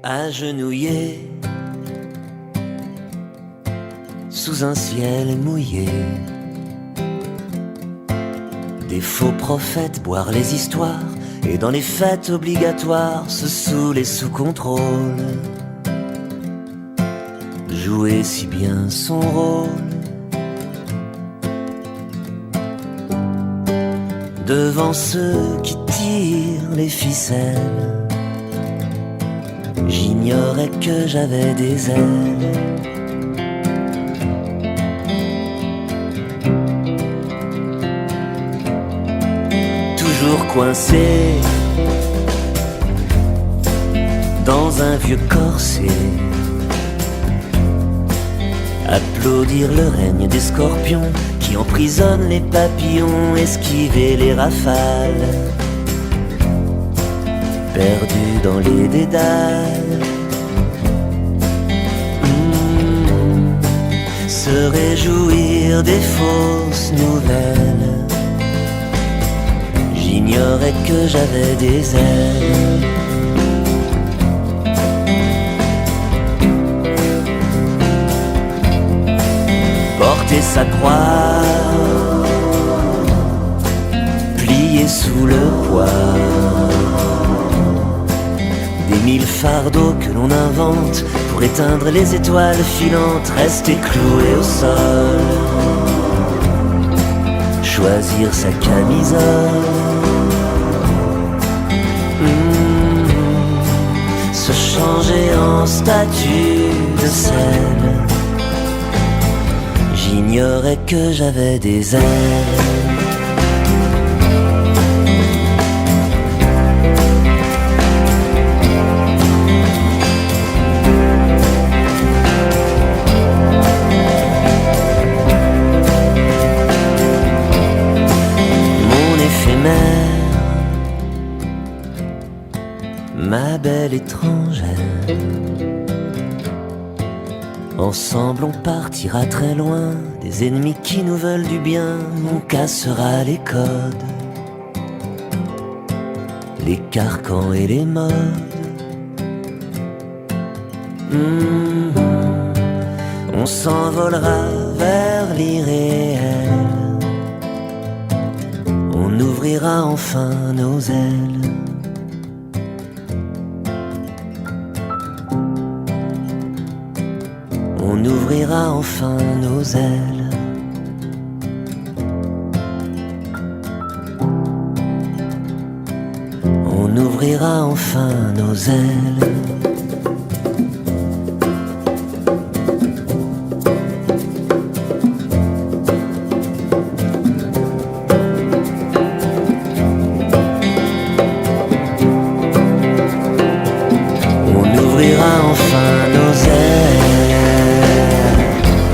Agenouillé sous un ciel mouillé, des faux prophètes boire les histoires, et dans les fêtes obligatoires se saouler sous contrôle, jouer si bien son rôle. Devant ceux qui tirent les ficelles, j'ignorais que j'avais des ailes. Toujours coincé dans un vieux corset, applaudir le règne des scorpions qui emprisonnent les papillons, esquiver les rafales, perdu dans les dédales. Se réjouir des fausses nouvelles, j'ignorais que j'avais des ailes. Porter sa croix, plier sous le poids des mille fardeaux que l'on invente pour éteindre les étoiles filantes, rester cloué au sol, choisir sa camisole, se changer en statue de sel. J'ignorais que j'avais des ailes. Ma belle étrangère, ensemble on partira très loin des ennemis qui nous veulent du bien. On cassera les codes, les carcans et les modes. On s'envolera vers l'irréel, on ouvrira enfin nos ailes. On ouvrira enfin nos ailes. On ouvrira enfin nos ailes. On ouvrira enfin nos ailes.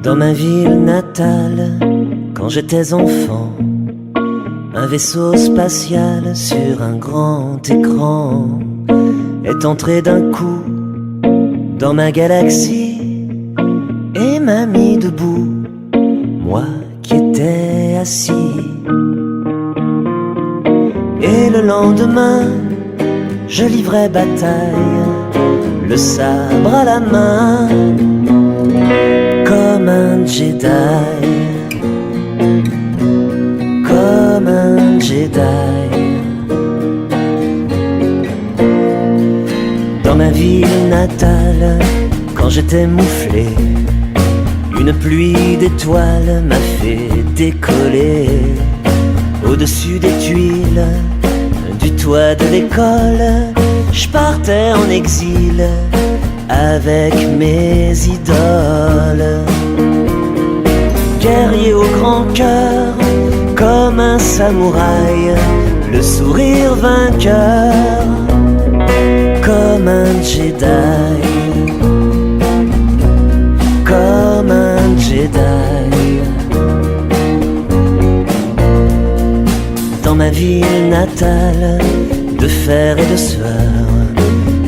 Dans ma ville natale, quand j'étais enfant, un vaisseau spatial sur un grand écran est entré d'un coup dans ma galaxie et m'a mis debout, moi qui étais assis. Et le lendemain, je livrais bataille, le sabre à la main, comme un Jedi, comme un Jedi. Dans ma ville natale, quand j'étais mouflé, une pluie d'étoiles m'a fait décoller au-dessus des tuiles du toit de l'école. Je partais en exil avec mes idoles. Guerrier au grand cœur, comme un samouraï, le sourire vainqueur, comme un Jedi, comme un Jedi. Dans ma ville natale, de fer et de sueur,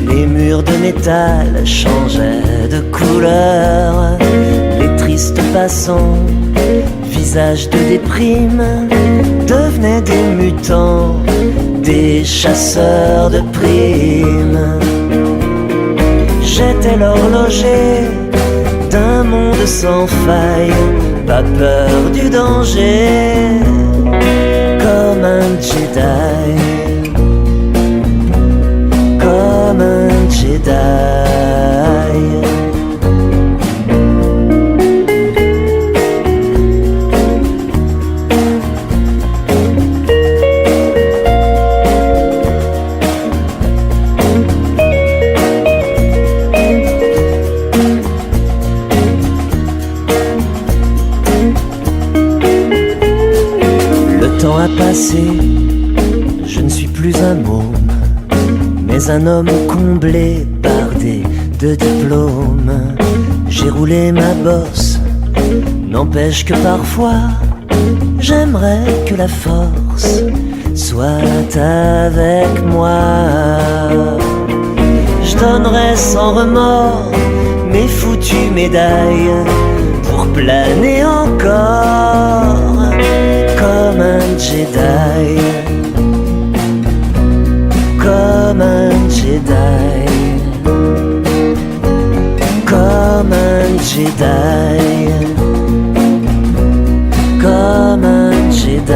les murs de métal changeaient de couleur. Les tristes passants, visages de déprime, devenaient des mutants, des chasseurs de primes. J'étais l'horloger d'un monde sans faille, pas peur du danger, comme un Jedi, comme un Jedi. Passé, je ne suis plus un môme, mais un homme comblé, bardé de diplômes. J'ai roulé ma bosse, n'empêche que parfois j'aimerais que la force soit avec moi. Je donnerais sans remords mes foutues médailles pour planer encore, comme un Jedi, comme un Jedi, comme un Jedi, comme un Jedi.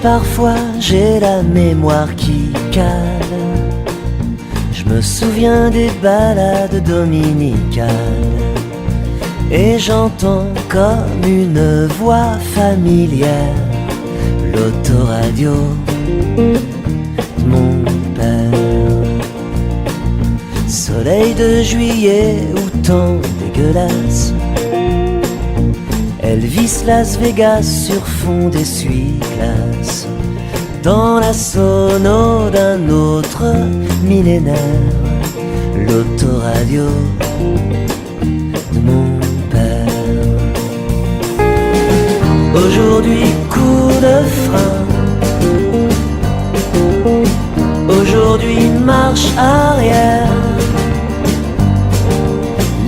Parfois j'ai la mémoire qui cale, je me souviens des balades dominicales, et j'entends comme une voix familière l'autoradio de mon père. Soleil de juillet ou temps dégueulasse, Elvis Las Vegas sur fond d'essuie-glace, dans la sono d'un autre millénaire, l'autoradio de mon père. Aujourd'hui coup de frein, aujourd'hui marche arrière,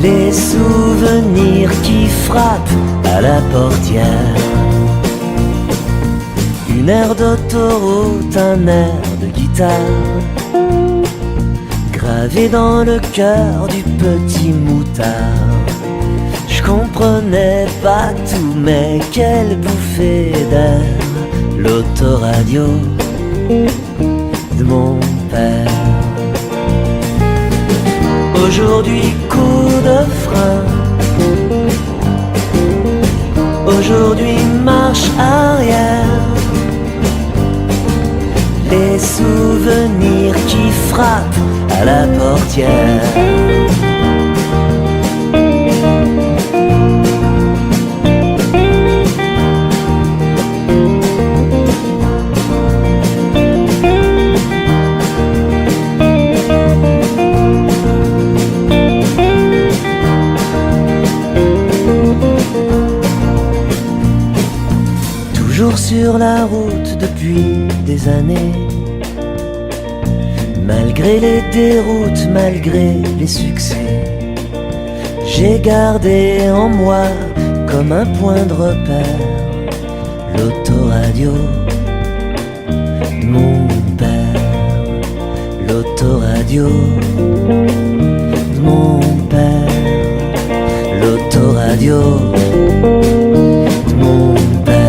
les souvenirs qui frappent à la portière. Un air d'autoroute, un air de guitare, gravé dans le cœur du petit moutard. Je comprenais pas tout, mais quelle bouffée d'air, l'autoradio de mon père. Aujourd'hui coup de frein, aujourd'hui marche arrière, les souvenirs qui frappent à la portière. Toujours sur la route depuis des années, malgré les déroutes, malgré les succès, j'ai gardé en moi comme un point de repère l'autoradio de mon père, l'autoradio de mon père, l'autoradio de mon père.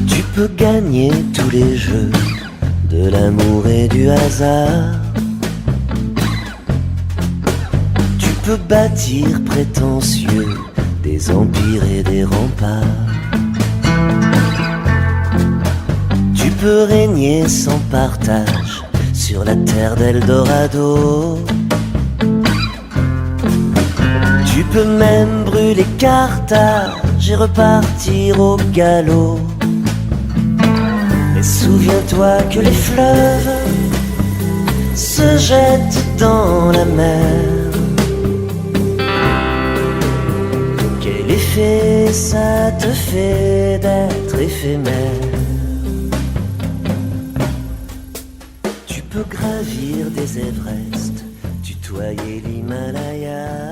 Tu peux gagner tous les jeux de l'amour et du hasard. Tu peux bâtir prétentieux des empires et des remparts. Tu peux régner sans partage sur la terre d'Eldorado. Tu peux même brûler Carthage et repartir au galop. Mais souviens-toi que les fleuves se jettent dans la mer. Quel effet ça te fait d'être éphémère? Tu peux gravir des Everest, tutoyer l'Himalaya.